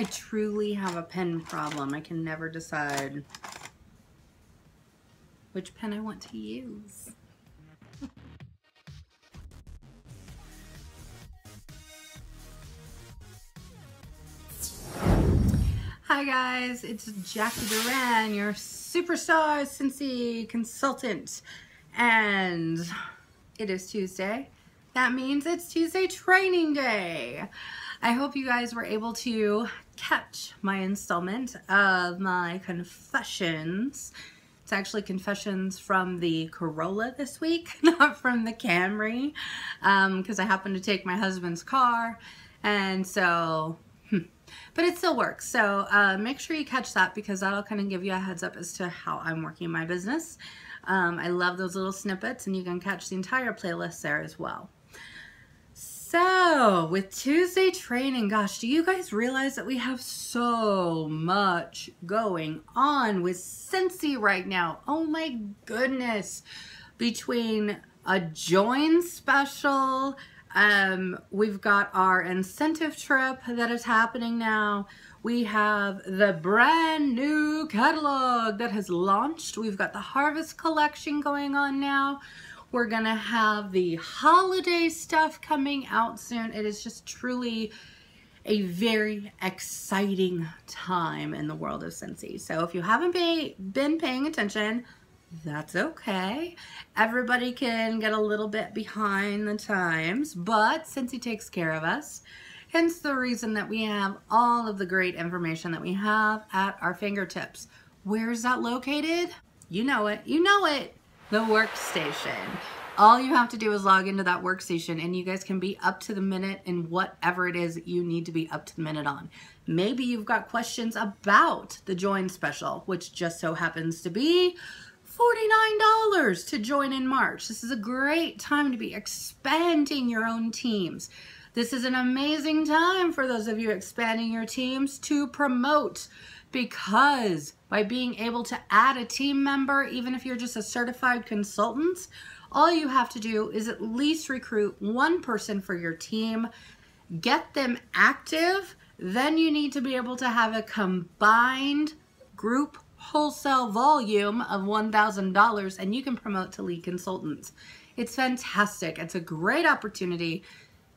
I truly have a pen problem. I can never decide which pen I want to use. Hi guys, it's Jacqui Duran, your superstar Scentsy consultant, and it is Tuesday. That means it's Tuesday training day. I hope you guys were able to catch my installment of my confessions. It's actually confessions from the Corolla this week, not from the Camry, because I happened to take my husband's car, and so but it still works. So make sure you catch that, because that'll kind of give you a heads up as to how I'm working my business. I love those little snippets, and you can catch the entire playlist there as well. So with Tuesday training, gosh, do you guys realize that we have so much going on with Scentsy right now? Oh my goodness. Between a join special, we've got our incentive trip that is happening now. We have the brand new catalog that has launched. We've got the harvest collection going on now. We're gonna have the holiday stuff coming out soon. It is just truly a very exciting time in the world of Scentsy. So if you haven't been paying attention, that's okay. Everybody can get a little bit behind the times, but Scentsy takes care of us. Hence the reason that we have all of the great information that we have at our fingertips. Where's that located? You know it. You know it. The workstation. All you have to do is log into that workstation, and you guys can be up to the minute in whatever it is that you need to be up to the minute on. Maybe you've got questions about the join special, which just so happens to be $49 to join in March. This is a great time to be expanding your own teams. This is an amazing time for those of you expanding your teams to promote, because by being able to add a team member, even if you're just a certified consultant, all you have to do is at least recruit one person for your team, get them active, then you need to be able to have a combined group wholesale volume of $1,000, and you can promote to lead consultants. It's fantastic. It's a great opportunity.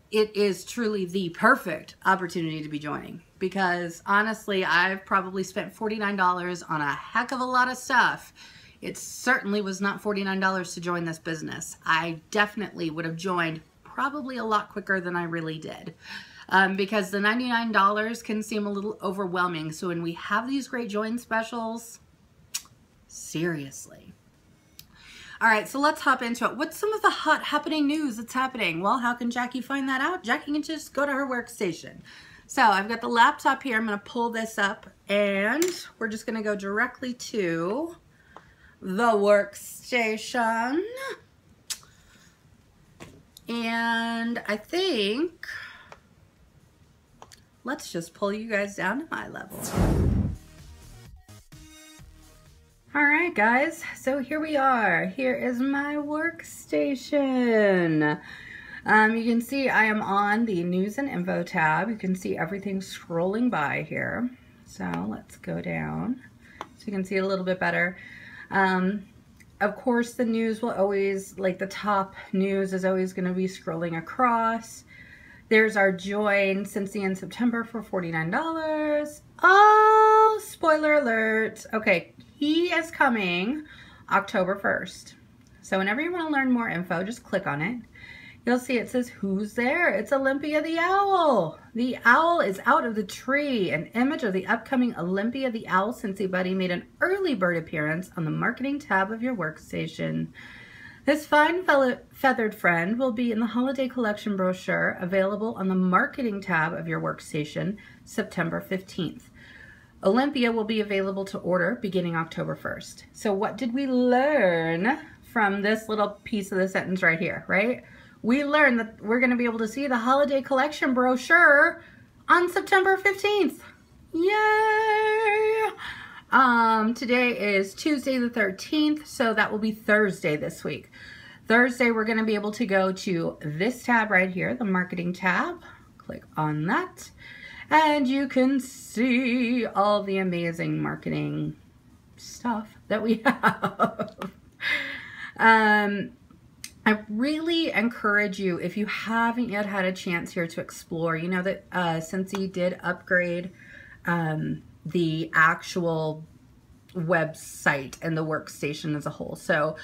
It is truly the perfect opportunity to be joining, because honestly, I've probably spent $49 on a heck of a lot of stuff. It certainly was not $49 to join this business. I definitely would have joined probably a lot quicker than I really did, because the $99 can seem a little overwhelming. So when we have these great join specials, seriously. All right, so let's hop into it. What's some of the hot happening news that's happening? Well, how can Jacqui find that out? Jacqui can just go to her workstation. So I've got the laptop here. I'm going to pull this up, and we're just going to go directly to the workstation. And I think let's just pull you guys down to my level. All right, guys, so here we are. Here is my workstation. You can see I am on the news and info tab. You can see everything scrolling by here. So let's go down so you can see a little bit better. Of course, the news will always, like the top news is always going to be scrolling across. There's our join Scentsy in September for $49. Oh, spoiler alert. Okay, he is coming October 1st. So whenever you want to learn more info, just click on it. You'll see it says, who's there? It's Olympia the owl. The owl is out of the tree. An image of the upcoming Olympia the owl Scentsy buddy made an early bird appearance on the marketing tab of your workstation. This fine feathered friend will be in the holiday collection brochure available on the marketing tab of your workstation September 15th. Olympia will be available to order beginning October 1st. So what did we learn from this little piece of the sentence right here, right? We learned that we're going to be able to see the holiday collection brochure on September 15th. Yay! Today is Tuesday the 13th, so that will be Thursday this week. Thursday, we're going to be able to go to this tab right here, the marketing tab. Click on that. and you can see all the amazing marketing stuff that we have. I really encourage you, if you haven't yet had a chance here, to explore. You know that Scentsy did upgrade the actual website and the workstation as a whole. So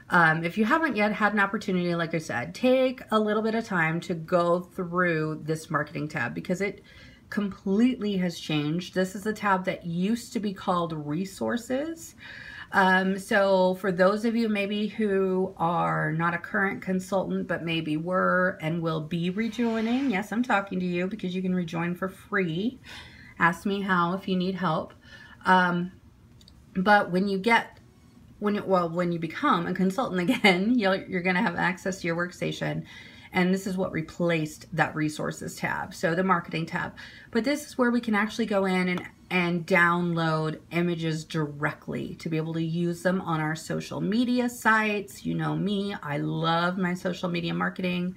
if you haven't yet had an opportunity, like I said, take a little bit of time to go through this marketing tab, because it completely has changed. This is a tab that used to be called resources. So for those of you maybe who are not a current consultant, but maybe were and will be rejoining, yes, I'm talking to you, because you can rejoin for free. Ask me how if you need help. But when you become a consultant again, you're going to have access to your workstation. And this is what replaced that resources tab, so the marketing tab. But this is where we can actually go in and download images directly to be able to use them on our social media sites. You know me, I love my social media marketing.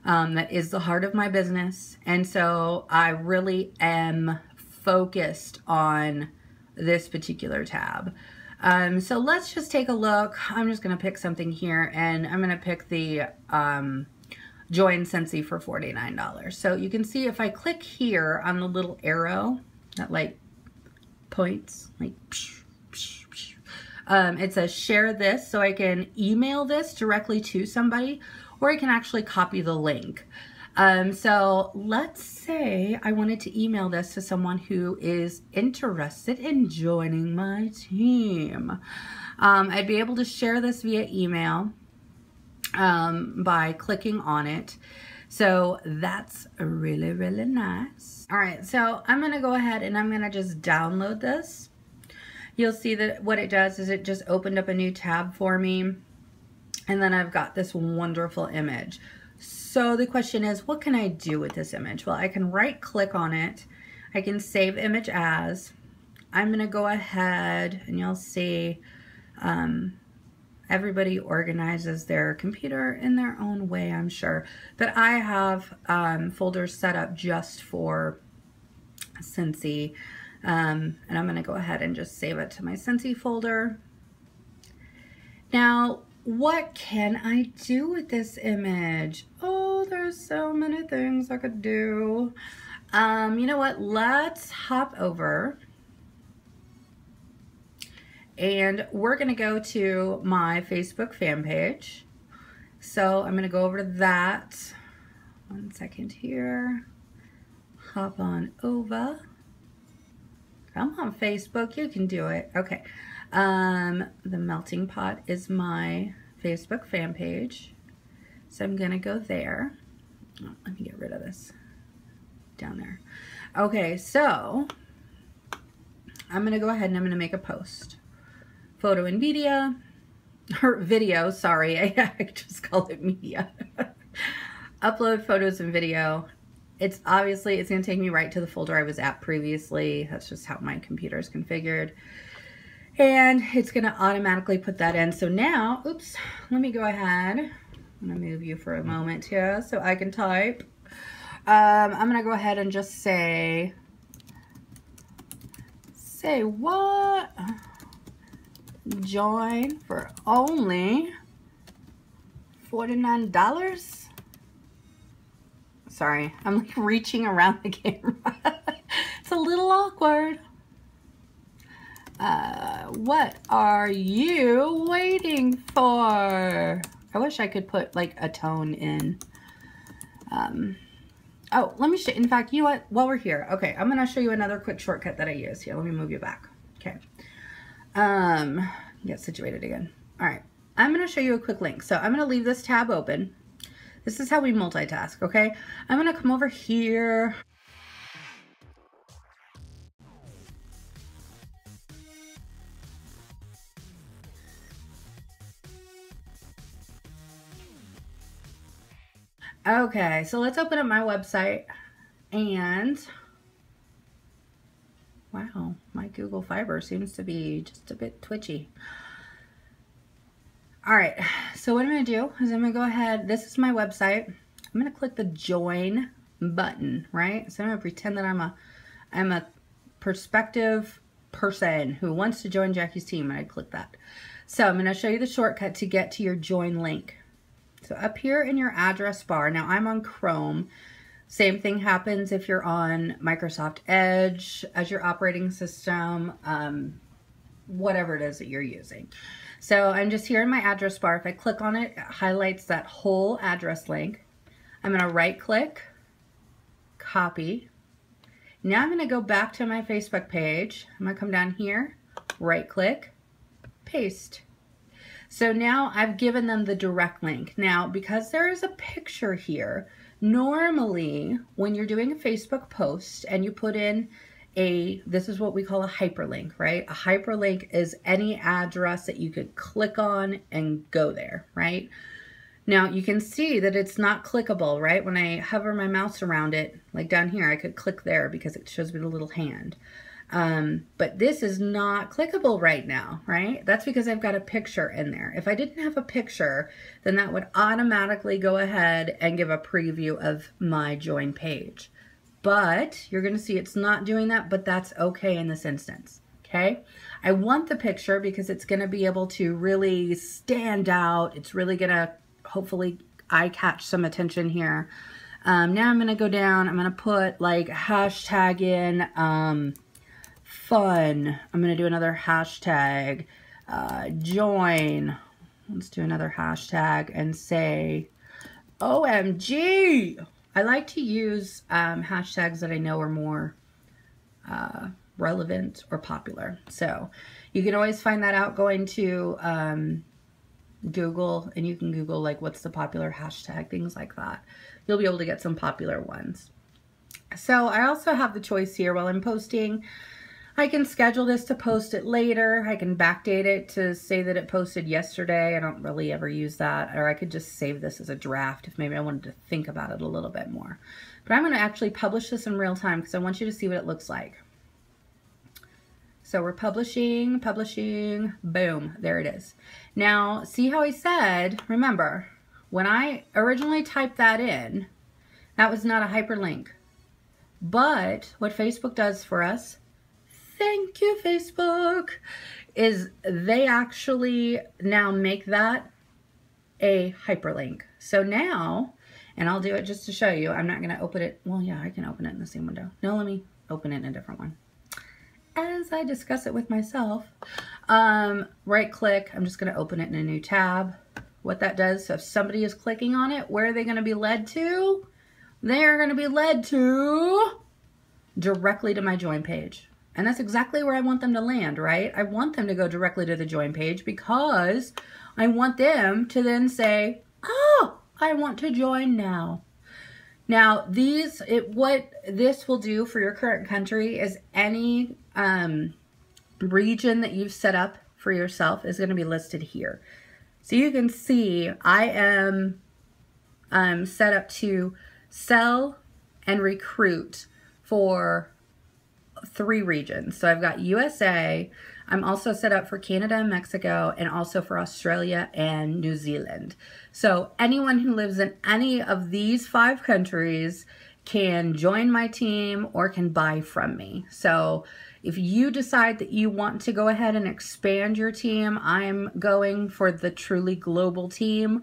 That is the heart of my business. And so I really am focused on this particular tab. So let's just take a look. I'm just going to pick something here, and I'm going to pick the Join Scentsy for $49. So you can see if I click here on the little arrow that like points, like it says share this, so I can email this directly to somebody, or I can actually copy the link. So let's say I wanted to email this to someone who is interested in joining my team. I'd be able to share this via email by clicking on it. So that's really, really nice. All right, so I'm gonna go ahead and I'm gonna just download this. You'll see that what it does is it just opened up a new tab for me, and then I've got this wonderful image. So the question is, what can I do with this image? Well, I can right click on it. I can save image as. I'm gonna go ahead and you'll see everybody organizes their computer in their own way, I'm sure. But I have folders set up just for Scentsy. And I'm going to go ahead and just save it to my Scentsy folder. Now, what can I do with this image? Oh, there's so many things I could do. You know what? Let's hop over. And we're going to go to my Facebook fan page. So I'm going to go over to that. 1 second here. Hop on over. Come on, Facebook, you can do it. Okay. The melting pot is my Facebook fan page. So I'm going to go there. Oh, let me get rid of this down there. Okay, so I'm going to go ahead and I'm going to make a post. Photo and media, or video, sorry, I just called it media. Upload photos and video. It's going to take me right to the folder I was at previously. That's just how my computer is configured. And it's going to automatically put that in. So now, oops, let me go ahead. I'm going to move you for a moment here so I can type. I'm going to go ahead and just say what? Join for only $49. Sorry, I'm like reaching around the camera. It's a little awkward. What are you waiting for? I wish I could put like a tone in. Oh, let me show. In fact, you know what? While we're here, okay, I'm gonna show you another quick shortcut that I use. Here, let me move you back. Okay. Get situated again. All right, I'm going to show you a quick link. So I'm going to leave this tab open. This is how we multitask, okay? I'm going to come over here. Okay, so let's open up my website, and wow, my Google Fiber seems to be just a bit twitchy. All right, so what I'm going to do is I'm going to go ahead. This is my website. I'm going to click the join button, right? So I'm gonna pretend that I'm a prospective person who wants to join Jacqui's team, and I click that. So I'm gonna show you the shortcut to get to your join link. So up here in your address bar, now I'm on Chrome. Same thing happens if you're on Microsoft Edge as your operating system, whatever it is that you're using. So I'm just here in my address bar. If I click on it, it highlights that whole address link. I'm gonna right click, copy. Now I'm gonna go back to my Facebook page. I'm gonna come down here, right click, paste. So now I've given them the direct link. Now, because there is a picture here, normally when you're doing a Facebook post and you put in this is what we call a hyperlink, right? A hyperlink is any address that you could click on and go there, right? Now you can see that it's not clickable, right? When I hover my mouse around it, like down here, I could click there because it shows me the little hand. But this is not clickable right now, right? That's because I've got a picture in there. If I didn't have a picture, then that would automatically go ahead and give a preview of my join page. But you're gonna see it's not doing that, but that's okay in this instance, okay? I want the picture because it's gonna be able to really stand out. It's really gonna hopefully eye catch some attention here. Now I'm gonna go down, I'm gonna put like hashtag in fun. I'm gonna do another hashtag, join. Let's do another hashtag and say, OMG. I like to use hashtags that I know are more relevant or popular. So you can always find that out going to Google, and you can Google like what's the popular hashtag, things like that. You'll be able to get some popular ones. So I also have the choice here while I'm posting. I can schedule this to post it later. I can backdate it to say that it posted yesterday. I don't really ever use that. Or I could just save this as a draft if maybe I wanted to think about it a little bit more. But I'm going to actually publish this in real time because I want you to see what it looks like. So we're publishing, boom, there it is. Now, see how I said, remember, when I originally typed that in, that was not a hyperlink. But what Facebook does for us, thank you, Facebook, is they actually now make that a hyperlink. So now, and I'll do it just to show you, I'm not going to open it. Well, yeah, I can open it in the same window. No, let me open it in a different one. As I discuss it with myself, right click, I'm just going to open it in a new tab. What that does, so if somebody is clicking on it, where are they going to be led to? They're going to be led to directly to my join page. And that's exactly where I want them to land, right? I want them to go directly to the join page because I want them to then say, oh, I want to join now. Now, what this will do for your current country is any region that you've set up for yourself is going to be listed here. So you can see I am set up to sell and recruit for 3 regions. So I've got USA, I'm also set up for Canada and Mexico, and also for Australia and New Zealand. So anyone who lives in any of these 5 countries can join my team or can buy from me. So if you decide that you want to go ahead and expand your team, I'm going for the truly global team.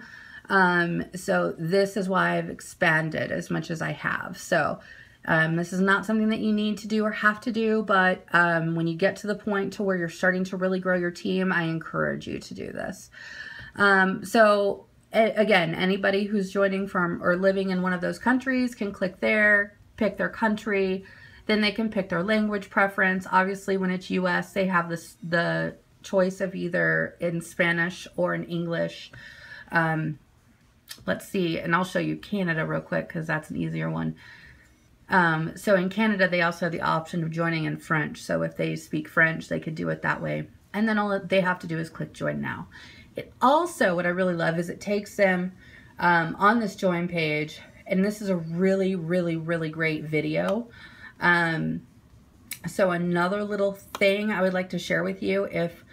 So this is why I've expanded as much as I have. So this is not something that you need to do or have to do, but when you get to the point to where you're starting to really grow your team, I encourage you to do this. So again, anybody who's joining from or living in one of those countries can click there, pick their country, then they can pick their language preference. Obviously, when it's US, they have the choice of either in Spanish or in English. Let's see, and I'll show you Canada real quick because that's an easier one. So in Canada, they also have the option of joining in French. So if they speak French, they could do it that way. And then all they have to do is click join now. It also, what I really love is it takes them on this join page, and this is a really, really, really great video. So another little thing I would like to share with you, if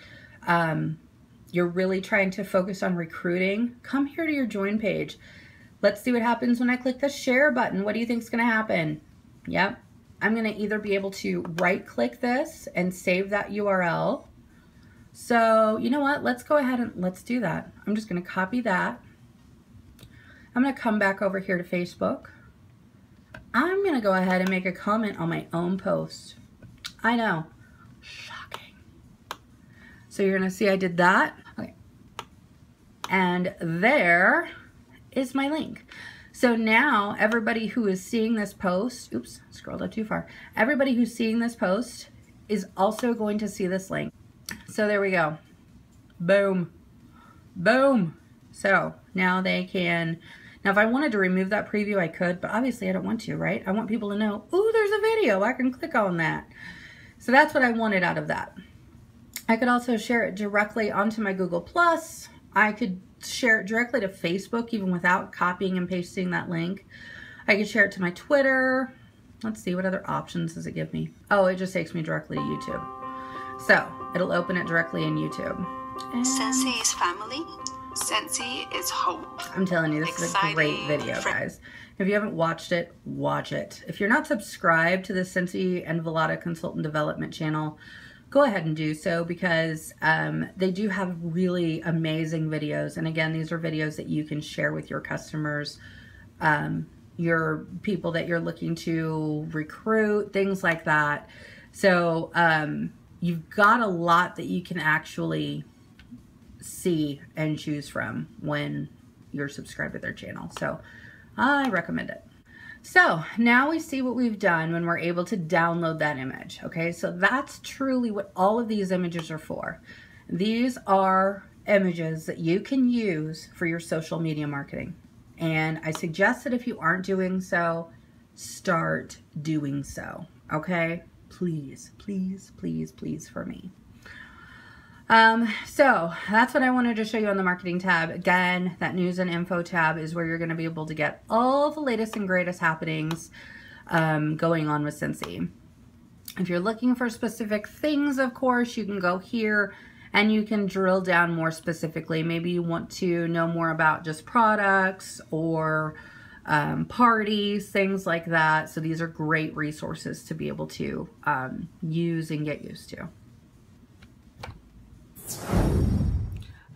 you're really trying to focus on recruiting, come here to your join page. Let's see what happens when I click the share button. What do you think is going to happen? Yep. I'm going to either be able to right click this and save that URL. So you know what? Let's go ahead and let's do that. I'm just going to copy that. I'm going to come back over here to Facebook. I'm going to go ahead and make a comment on my own post. I know. Shocking. So you're going to see I did that. Okay. And there is my link. So now everybody who is seeing this post, oops, scrolled up too far. Everybody who's seeing this post is also going to see this link. So there we go. Boom. Boom. So now they can, now if I wanted to remove that preview, I could, but obviously I don't want to, right? I want people to know, ooh, there's a video. I can click on that. So that's what I wanted out of that. I could also share it directly onto my Google+. I could share it directly to Facebook even without copying and pasting that link. I could share it to my Twitter. Let's see, what other options does it give me? Oh, it just takes me directly to YouTube. So it'll open it directly in YouTube. And Scentsy is family. Scentsy is hope. I'm telling you, this is a great video, guys. If you haven't watched it, watch it. If you're not subscribed to the Scentsy and Velada Consultant Development channel, go ahead and do so, because they do have really amazing videos. And again, these are videos that you can share with your customers, your people that you're looking to recruit, things like that. So you've got a lot that you can actually see and choose from when you're subscribed to their channel. So I recommend it. So now we see what we've done when we're able to download that image. Okay, so that's truly what all of these images are for. These are images that you can use for your social media marketing. And I suggest that if you aren't doing so, start doing so. Okay, please, please, please, please, for me. So that's what I wanted to show you on the marketing tab. Again, that news and info tab is where you're going to be able to get all the latest and greatest happenings going on with Scentsy. If you're looking for specific things, of course, you can go here and you can drill down more specifically. Maybe you want to know more about just products or parties, things like that. So these are great resources to be able to use and get used to.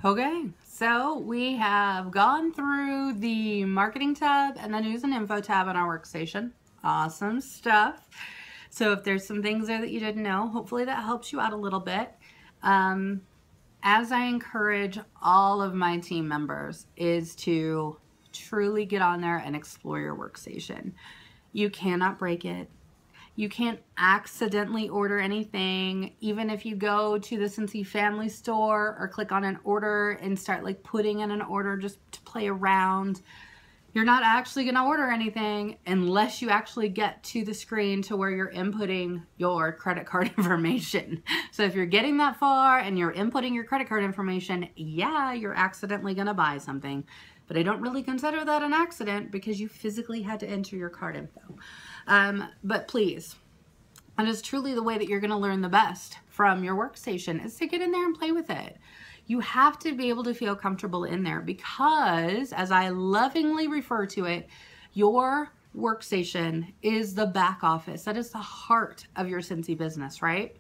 Okay, so we have gone through the marketing tab and the news and info tab on our workstation. Awesome stuff. So if there's some things there that you didn't know, hopefully that helps you out a little bit. As I encourage all of my team members is to truly get on there and explore your workstation. You cannot break it. You can't accidentally order anything. Even if you go to the Scentsy family store or click on an order and start like putting in an order just to play around, you're not actually gonna order anything unless you actually get to the screen to where you're inputting your credit card information. So if you're getting that far and you're inputting your credit card information, yeah, you're accidentally gonna buy something. But I don't really consider that an accident because you physically had to enter your card info. But please, and it's truly the way that you're going to learn the best from your workstation is to get in there and play with it. You have to be able to feel comfortable in there because, as I lovingly refer to it, your workstation is the back office. That is the heart of your Scentsy business, right?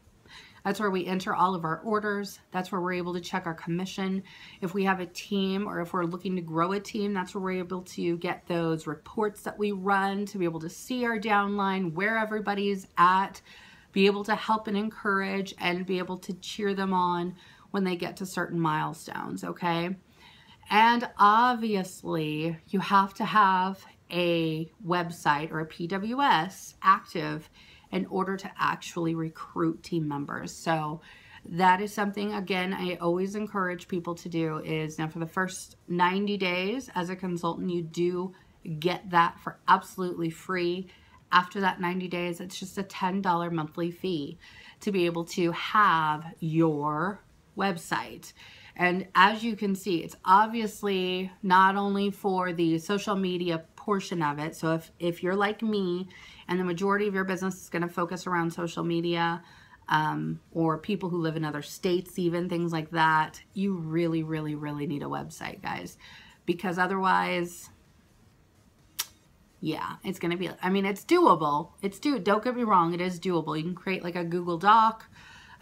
That's where we enter all of our orders. That's where we're able to check our commission. If we have a team or if we're looking to grow a team, that's where we're able to get those reports that we run, to be able to see our downline, where everybody's at, be able to help and encourage and be able to cheer them on when they get to certain milestones, okay? And obviously, you have to have a website or a PWS active in order to actually recruit team members. So that is something, again, I always encourage people to do is, now for the first 90 days as a consultant, you do get that for absolutely free. After that 90 days, it's just a $10 monthly fee to be able to have your website. And as you can see, it's obviously not only for the social media portion of it. So if you're like me and the majority of your business is going to focus around social media, or people who live in other states, even things like that, you really, really, really need a website, guys, because otherwise yeah, it's going to be, I mean, it's doable. Don't get me wrong, it is doable. You can create like a Google Doc.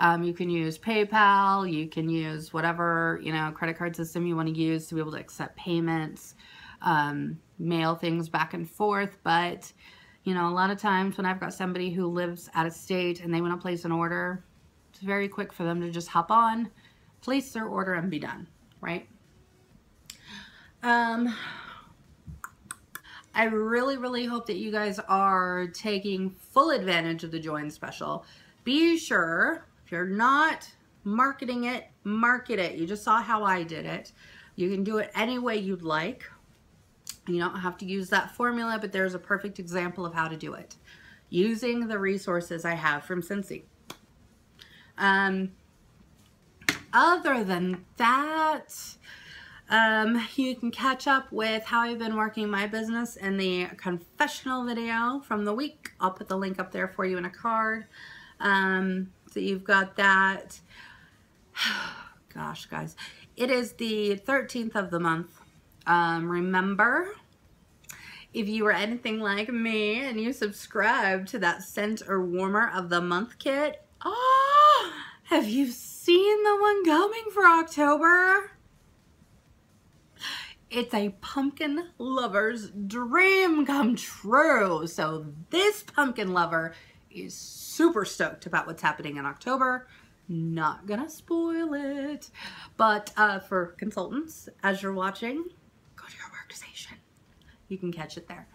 You can use PayPal. You can use whatever, you know, credit card system you want to use to be able to accept payments, mail things back and forth. But, you know, a lot of times when I've got somebody who lives out of state and they want to place an order, it's very quick for them to just hop on, place their order, and be done, right? I really, really hope that you guys are taking full advantage of the Join special. Be sure, if you're not marketing it, market it. You just saw how I did it. You can do it any way you'd like. You don't have to use that formula, but there's a perfect example of how to do it using the resources I have from Scentsy. Other than that, you can catch up with how I've been working my business in the confessional video from the week. I'll put the link up there for you in a card. So you've got that. Gosh, guys, it is the 13th of the month. Remember, if you were anything like me and you subscribe to that scent or warmer of the month kit, oh, have you seen the one coming for October? It's a pumpkin lover's dream come true. So this pumpkin lover is super stoked about what's happening in October. Not gonna spoil it, but for consultants, as you're watching, go to your workstation. You can catch it there.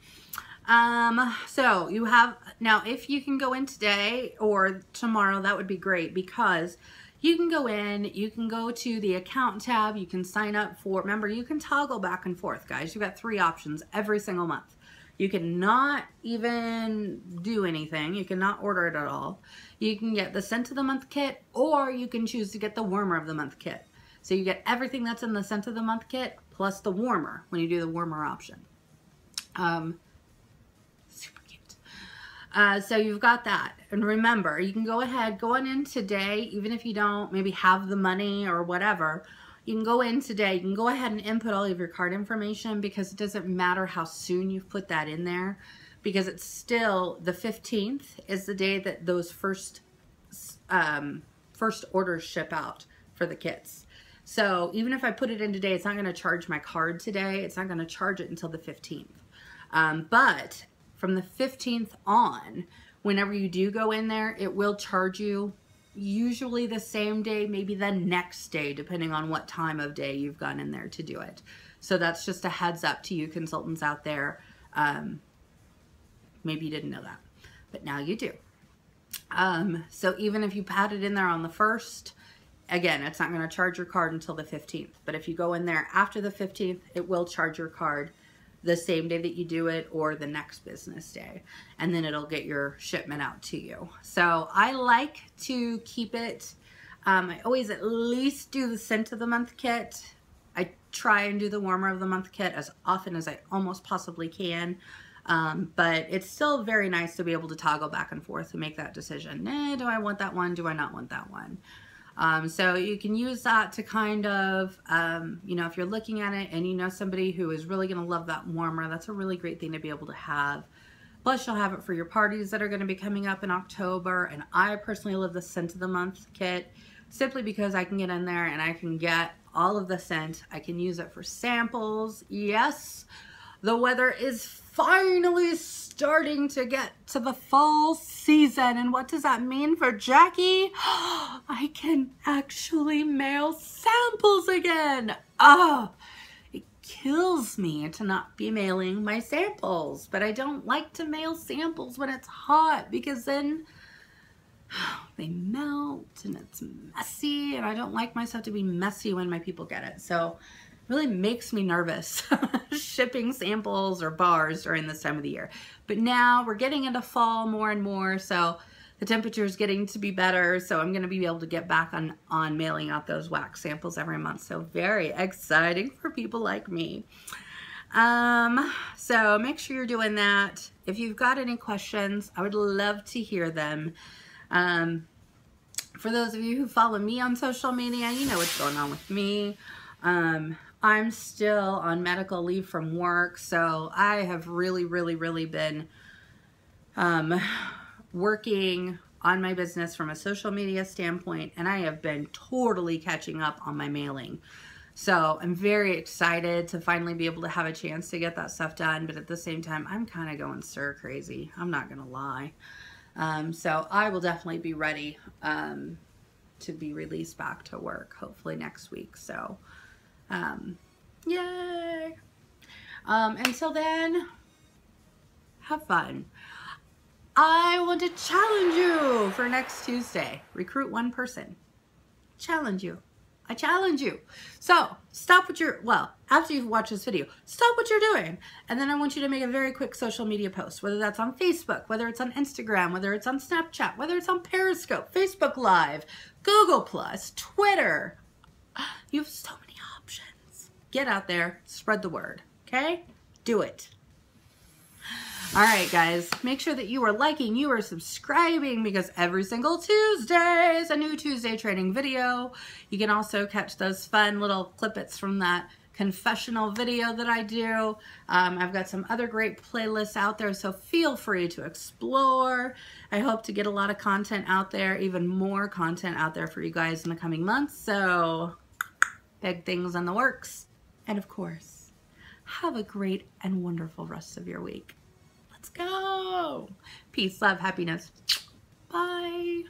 So you have, now if you can go in today or tomorrow, that would be great, because you can go in, you can go to the account tab, you can sign up for, remember, you can toggle back and forth, guys. You've got 3 options every single month. You cannot even do anything. You cannot order it at all. You can get the scent of the month kit, or you can choose to get the warmer of the month kit. So you get everything that's in the scent of the month kit plus the warmer when you do the warmer option. Super cute. So you've got that. And remember, you can go ahead, go on in today, even if you don't maybe have the money or whatever. You can go in today, you can go ahead and input all of your card information, because it doesn't matter how soon you've put that in there, because it's still the 15th is the day that those first orders ship out for the kits. So even if I put it in today, it's not going to charge my card today. It's not going to charge it until the 15th. But from the 15th on, whenever you do go in there, it will charge you usually the same day, maybe the next day, depending on what time of day you've gone in there to do it. So that's just a heads up to you consultants out there. Maybe you didn't know that, but now you do. So even if you had it in there on the 1st, again, it's not going to charge your card until the 15th. But if you go in there after the 15th, it will charge your card the same day that you do it or the next business day. And then it'll get your shipment out to you. So I like to keep it, I always at least do the scent of the month kit. I try and do the warmer of the month kit as often as I almost possibly can. But it's still very nice to be able to toggle back and forth and make that decision. Do I want that one? Do I not want that one? So you can use that to kind of, you know, if you're looking at it and you know somebody who is really going to love that warmer, that's a really great thing to be able to have. Plus you'll have it for your parties that are going to be coming up in October. And I personally love the scent of the month kit simply because I can get in there and I can get all of the scent. I can use it for samples. Yes, the weather is finally starting to get to the fall season. And what does that mean for Jacqui? I can actually mail samples again. Oh, it kills me to not be mailing my samples. But I don't like to mail samples when it's hot, because then they melt and it's messy. And I don't like my stuff to be messy when my people get it. So really makes me nervous shipping samples or bars during this time of the year. But now we're getting into fall more and more, so the temperature is getting to be better, so I'm going to be able to get back on mailing out those wax samples every month. So very exciting for people like me. So make sure you're doing that. If you've got any questions, I would love to hear them. For those of you who follow me on social media, you know what's going on with me. I'm still on medical leave from work, so I have really been working on my business from a social media standpoint, and I have been totally catching up on my mailing. So I'm very excited to finally be able to have a chance to get that stuff done, but at the same time, I'm kind of going stir crazy. I'm not going to lie. So I will definitely be ready to be released back to work, hopefully next week. So, yay! Until then, have fun. I want to challenge you for next Tuesday. Recruit one person. Challenge you. I challenge you. So stop what you're, well, after you've watched this video, stop what you're doing. And then I want you to make a very quick social media post, whether that's on Facebook, whether it's on Instagram, whether it's on Snapchat, whether it's on Periscope, Facebook Live, Google+, Twitter. You have so many options. Get out there, spread the word, okay? Do it. All right, guys, make sure that you are liking, you are subscribing, because every single Tuesday is a new Tuesday training video. You can also catch those fun little clippets from that confessional video that I do. I've got some other great playlists out there, so feel free to explore. I hope to get a lot of content out there, even more content out there for you guys in the coming months. So big things in the works. And of course, have a great and wonderful rest of your week. Let's go. Peace, love, happiness. Bye.